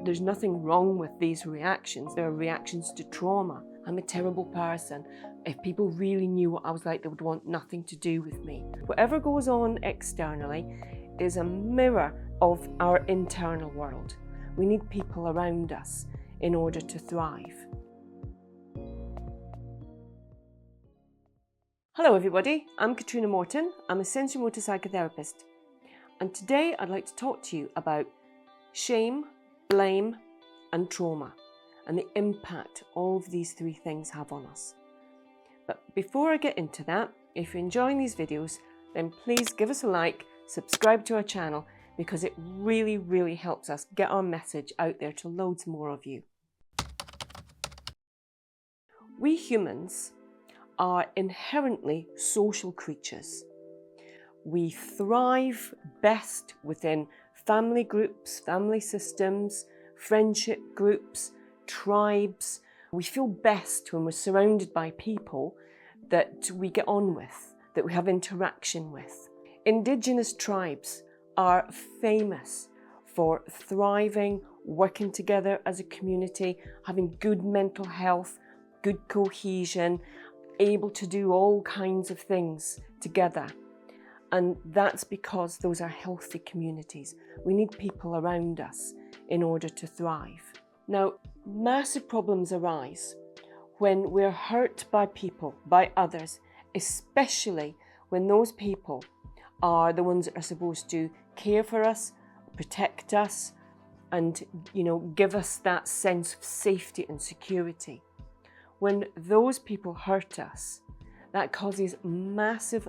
There's nothing wrong with these reactions. They're reactions to trauma. I'm a terrible person. If people really knew what I was like, they would want nothing to do with me. Whatever goes on externally is a mirror of our internal world. We need people around us in order to thrive. Hello everybody, I'm Catriona Morten. I'm a sensory-motor psychotherapist. And today I'd like to talk to you about shame, blame and trauma and the impact all of these three things have on us. But before I get into that, if you're enjoying these videos, then please give us a like, subscribe to our channel, because it really helps us get our message out there to loads more of you. We humans are inherently social creatures. We thrive best within family groups, family systems, friendship groups, tribes. We feel best when we're surrounded by people that we get on with, that we have interaction with. Indigenous tribes are famous for thriving, working together as a community, having good mental health, good cohesion, able to do all kinds of things together. And that's because those are healthy communities. We need people around us in order to thrive. Now, massive problems arise when we're hurt by people, by others, especially when those people are the ones that are supposed to care for us, protect us, and, give us that sense of safety and security. When those people hurt us, that causes massive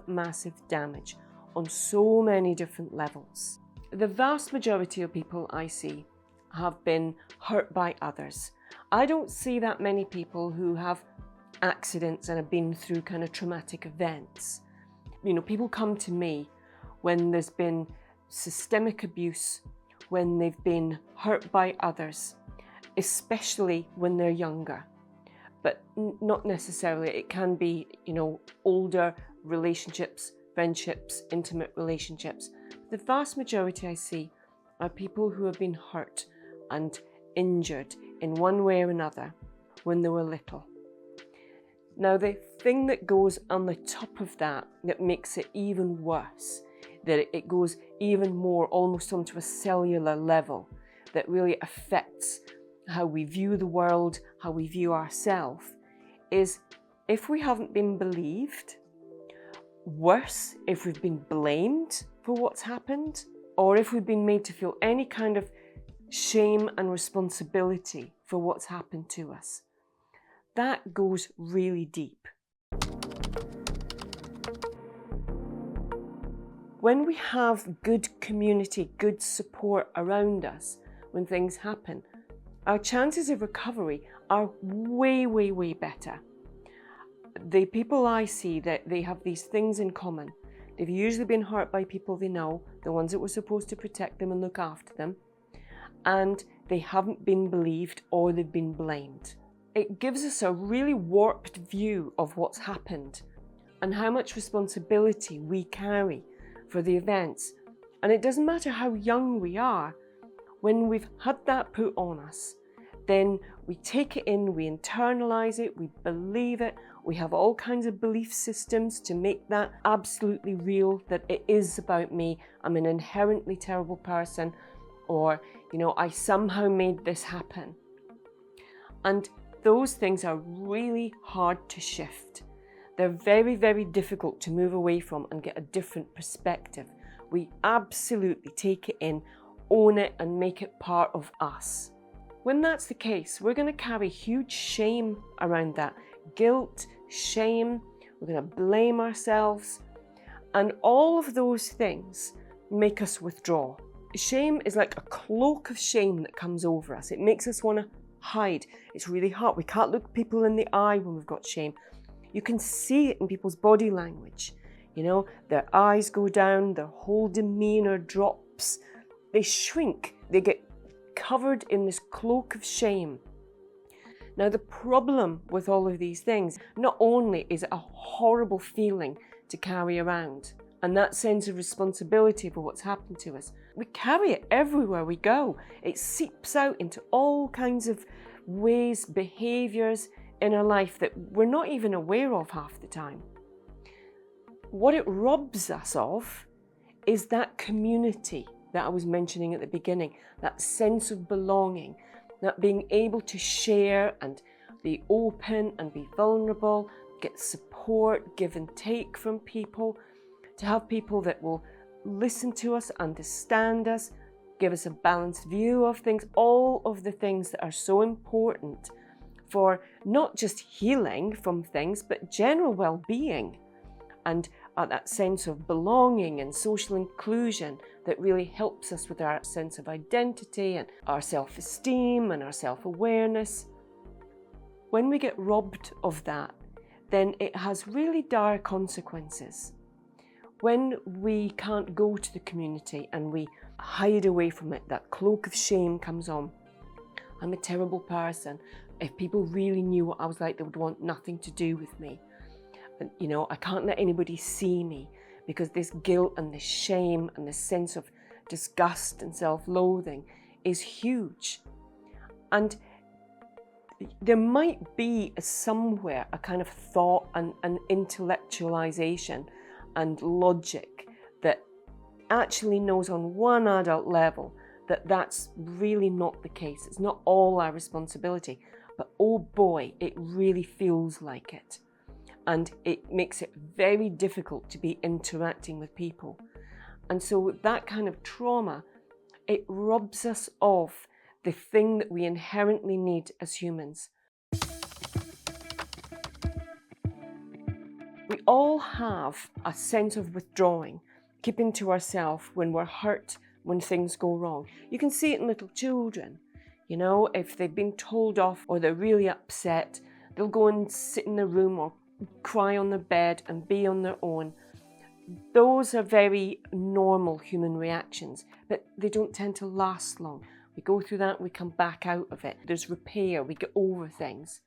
damage on so many different levels. The vast majority of people I see have been hurt by others. I don't see that many people who have accidents and have been through kind of traumatic events. People come to me when there's been systemic abuse, when they've been hurt by others, especially when they're younger. But not necessarily. It can be, older relationships, friendships, intimate relationships. The vast majority I see are people who have been hurt and injured in one way or another when they were little. Now, the thing that goes on the top of that makes it even worse, that it goes even more almost onto a cellular level, that really affects how we view the world, how we view ourselves, is if we haven't been believed, worse, if we've been blamed for what's happened, or if we've been made to feel any kind of shame and responsibility for what's happened to us. That goes really deep. When we have good community, good support around us when things happen, our chances of recovery are way better. The people I see, that they have these things in common. They've usually been hurt by people they know, the ones that were supposed to protect them and look after them, and they haven't been believed or they've been blamed. It gives us a really warped view of what's happened and how much responsibility we carry for the events. And it doesn't matter how young we are, when we've had that put on us, then we take it in, we internalize it, we believe it, we have all kinds of belief systems to make that absolutely real, that it is about me, I'm an inherently terrible person, or, I somehow made this happen. And those things are really hard to shift. They're very difficult to move away from and get a different perspective. We absolutely take it in, own it, and make it part of us. When that's the case, we're going to carry huge shame around that. Guilt, shame, we're going to blame ourselves. And all of those things make us withdraw. Shame is like a cloak of shame that comes over us. It makes us want to hide. It's really hard. We can't look people in the eye when we've got shame. You can see it in people's body language. Their eyes go down, their whole demeanor drops. They shrink. They get covered in this cloak of shame. Now, the problem with all of these things, not only is it a horrible feeling to carry around, and that sense of responsibility for what's happened to us, we carry it everywhere we go. It seeps out into all kinds of ways, behaviours in our life that we're not even aware of half the time. What it robs us of is that community that I was mentioning at the beginning, that sense of belonging, that being able to share and be open and be vulnerable, get support, give and take from people, to have people that will listen to us, understand us, give us a balanced view of things, all of the things that are so important for not just healing from things, but general well-being, and that sense of belonging and social inclusion that really helps us with our sense of identity and our self-esteem and our self-awareness. When we get robbed of that, then it has really dire consequences. When we can't go to the community and we hide away from it, that cloak of shame comes on. I'm a terrible person. If people really knew what I was like, they would want nothing to do with me. And, you know, I can't let anybody see me because this guilt and this shame and this sense of disgust and self-loathing is huge. And there might be somewhere a kind of thought and intellectualization and logic that actually knows on one adult level that that's really not the case. It's not all our responsibility, but oh boy, it really feels like it. And it makes it very difficult to be interacting with people. And so that kind of trauma, it robs us of the thing that we inherently need as humans. We all have a sense of withdrawing, keeping to ourselves when we're hurt, when things go wrong. You can see it in little children. You know, if they've been told off or they're really upset, they'll go and sit in their room or cry on their bed and be on their own. Those are very normal human reactions, but they don't tend to last long. We go through that, we come back out of it. There's repair, we get over things.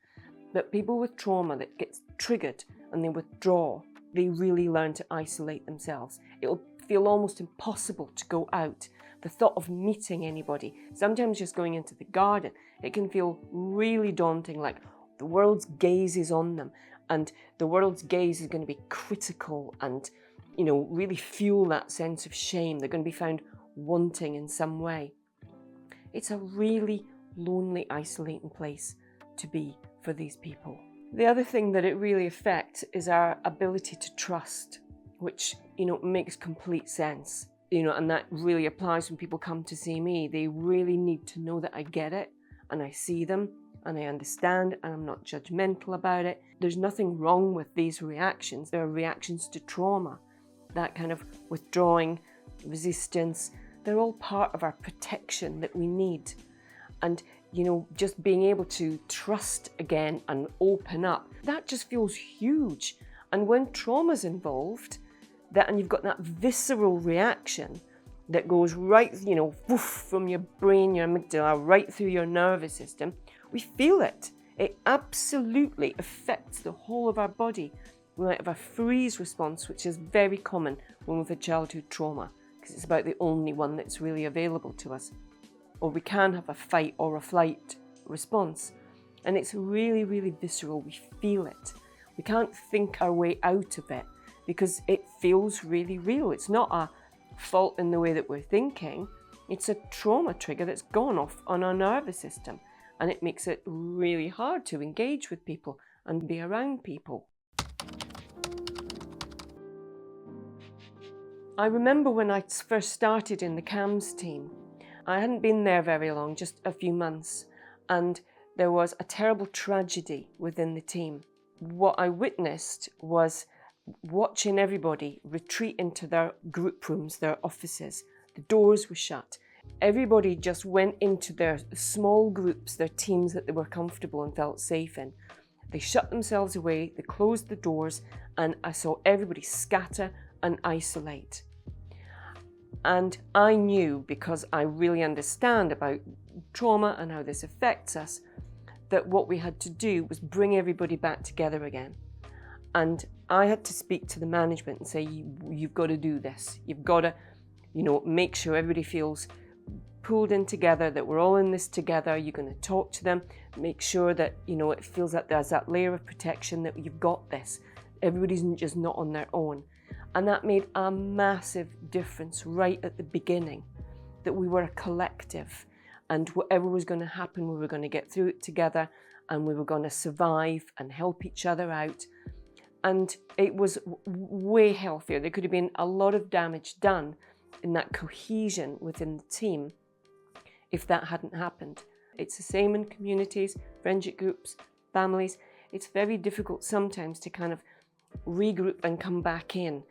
But people with trauma that gets triggered and they withdraw, they really learn to isolate themselves. It'll feel almost impossible to go out. The thought of meeting anybody, sometimes just going into the garden, it can feel really daunting, like the world's gaze is on them. And the world's gaze is going to be critical and, you know, really fuel that sense of shame. They're going to be found wanting in some way. It's a really lonely, isolating place to be for these people. The other thing that it really affects is our ability to trust, which, you know, makes complete sense. You know, and that really applies when people come to see me. They really need to know that I get it and I see them and I understand and I'm not judgmental about it. There's nothing wrong with these reactions. They're reactions to trauma. That kind of withdrawing, resistance, they're all part of our protection that we need. And, you know, just being able to trust again and open up, that just feels huge. And when trauma's involved, and you've got that visceral reaction that goes right, you know, woof, from your brain, your amygdala, right through your nervous system, we feel it. It absolutely affects the whole of our body. We might have a freeze response, which is very common when we've had childhood trauma, because it's about the only one that's really available to us. Or we can have a fight or a flight response. And it's really, really visceral. We feel it. We can't think our way out of it because it feels really real. It's not a fault in the way that we're thinking. It's a trauma trigger that's gone off on our nervous system. And it makes it really hard to engage with people and be around people. I remember when I first started in the CAMS team, I hadn't been there very long, just a few months, and there was a terrible tragedy within the team. What I witnessed was watching everybody retreat into their group rooms, their offices. The doors were shut. Everybody just went into their small groups, their teams that they were comfortable and felt safe in. They shut themselves away, they closed the doors, and I saw everybody scatter and isolate. And I knew, because I really understand about trauma and how this affects us, that what we had to do was bring everybody back together again. And I had to speak to the management and say, you've got to do this. You've got to make sure everybody feels pulled in together, that we're all in this together. You're going to talk to them, make sure that, it feels like there's that layer of protection, that you've got this. Everybody's just not on their own. And that made a massive difference right at the beginning, that we were a collective, and whatever was going to happen, we were going to get through it together, and we were going to survive and help each other out. And it was way healthier. There could have been a lot of damage done in that cohesion within the team if that hadn't happened. It's the same in communities, friendship groups, families. It's very difficult sometimes to kind of regroup and come back in,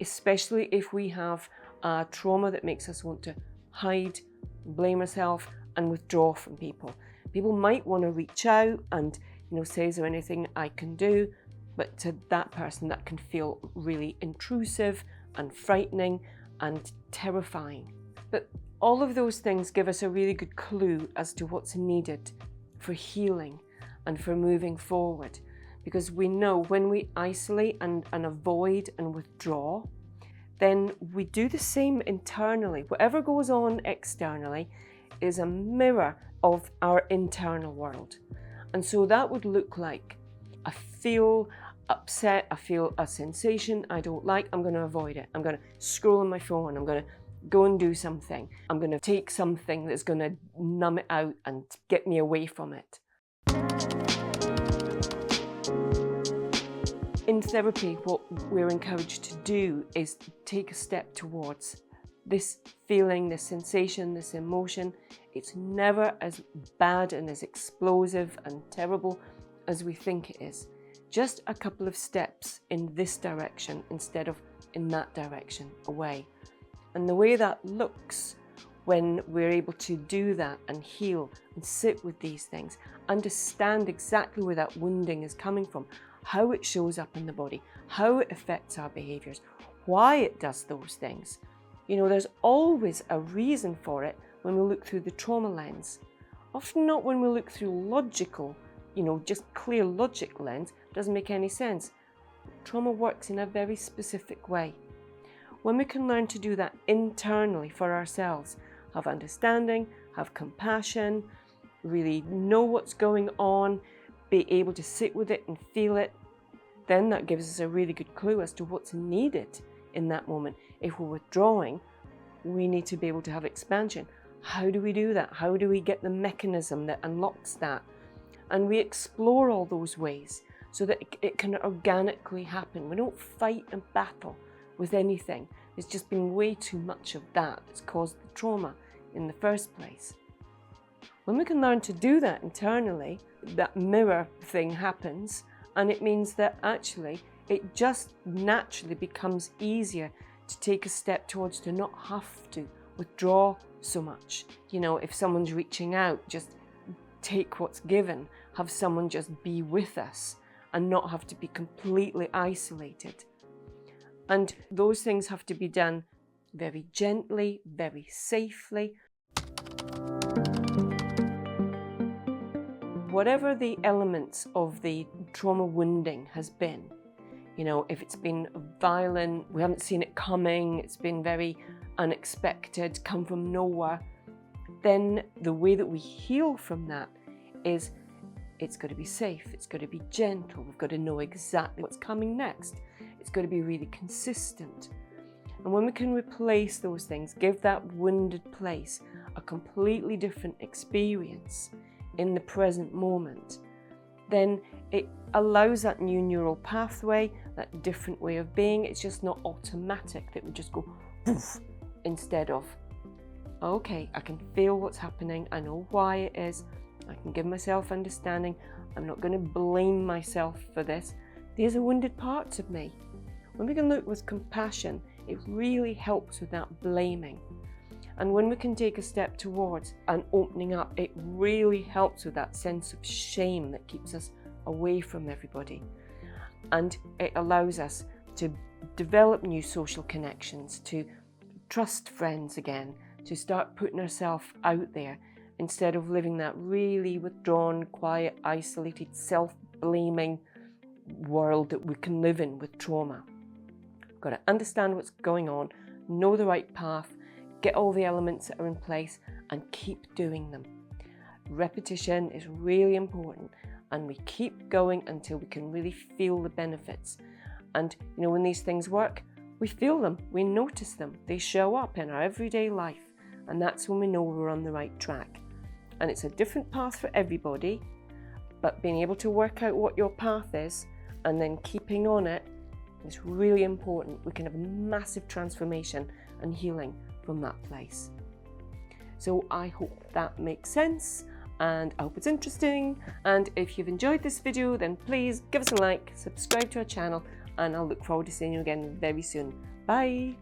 especially if we have a trauma that makes us want to hide, blame ourselves and withdraw from people. People might want to reach out and say, is there anything I can do? But to that person, that can feel really intrusive and frightening and terrifying. But all of those things give us a really good clue as to what's needed for healing and for moving forward. Because we know when we isolate and avoid and withdraw, then we do the same internally. Whatever goes on externally is a mirror of our internal world. And so that would look like, I feel upset, I feel a sensation I don't like, I'm going to avoid it. I'm going to scroll on my phone, I'm going to go and do something. I'm going to take something that's going to numb it out and get me away from it. In therapy, what we're encouraged to do is take a step towards this feeling, this sensation, this emotion. It's never as bad and as explosive and terrible as we think it is. Just a couple of steps in this direction instead of in that direction away. And the way that looks when we're able to do that and heal and sit with these things, understand exactly where that wounding is coming from, how it shows up in the body, how it affects our behaviours, why it does those things. There's always a reason for it when we look through the trauma lens. Often not when we look through logical, just clear logic lens. Doesn't make any sense. Trauma works in a very specific way. When we can learn to do that internally for ourselves, have understanding, have compassion, really know what's going on, be able to sit with it and feel it, then that gives us a really good clue as to what's needed in that moment. If we're withdrawing, we need to be able to have expansion. How do we do that? How do we get the mechanism that unlocks that? And we explore all those ways so that it can organically happen. We don't fight and battle with anything. There's just been way too much of that that's caused the trauma in the first place. When we can learn to do that internally, that mirror thing happens, and it means that actually it just naturally becomes easier to take a step towards to not have to withdraw so much. If someone's reaching out, just take what's given, have someone just be with us and not have to be completely isolated. And those things have to be done very gently, very safely. Whatever the elements of the trauma wounding has been, if it's been violent, we haven't seen it coming, it's been very unexpected, come from nowhere, then the way that we heal from that is it's got to be safe, it's got to be gentle, we've got to know exactly what's coming next. It's got to be really consistent. And when we can replace those things, give that wounded place a completely different experience in the present moment, then it allows that new neural pathway, that different way of being. It's just not automatic that we just go poof, instead of, okay, I can feel what's happening, I know why it is, I can give myself understanding, I'm not going to blame myself for this. These are wounded parts of me. When we can look with compassion, it really helps with that blaming. And when we can take a step towards and opening up, it really helps with that sense of shame that keeps us away from everybody. And it allows us to develop new social connections, to trust friends again, to start putting ourselves out there instead of living that really withdrawn, quiet, isolated, self-blaming world that we can live in with trauma. We've got to understand what's going on, know the right path, get all the elements that are in place and keep doing them. Repetition is really important, and we keep going until we can really feel the benefits. And you know, when these things work, we feel them, we notice them, they show up in our everyday life, and that's when we know we're on the right track. And it's a different path for everybody, but being able to work out what your path is and then keeping on it is really important. We can have a massive transformation and healing from that place. So I hope that makes sense, and I hope it's interesting. And if you've enjoyed this video, then please give us a like, subscribe to our channel, and I'll look forward to seeing you again very soon. Bye!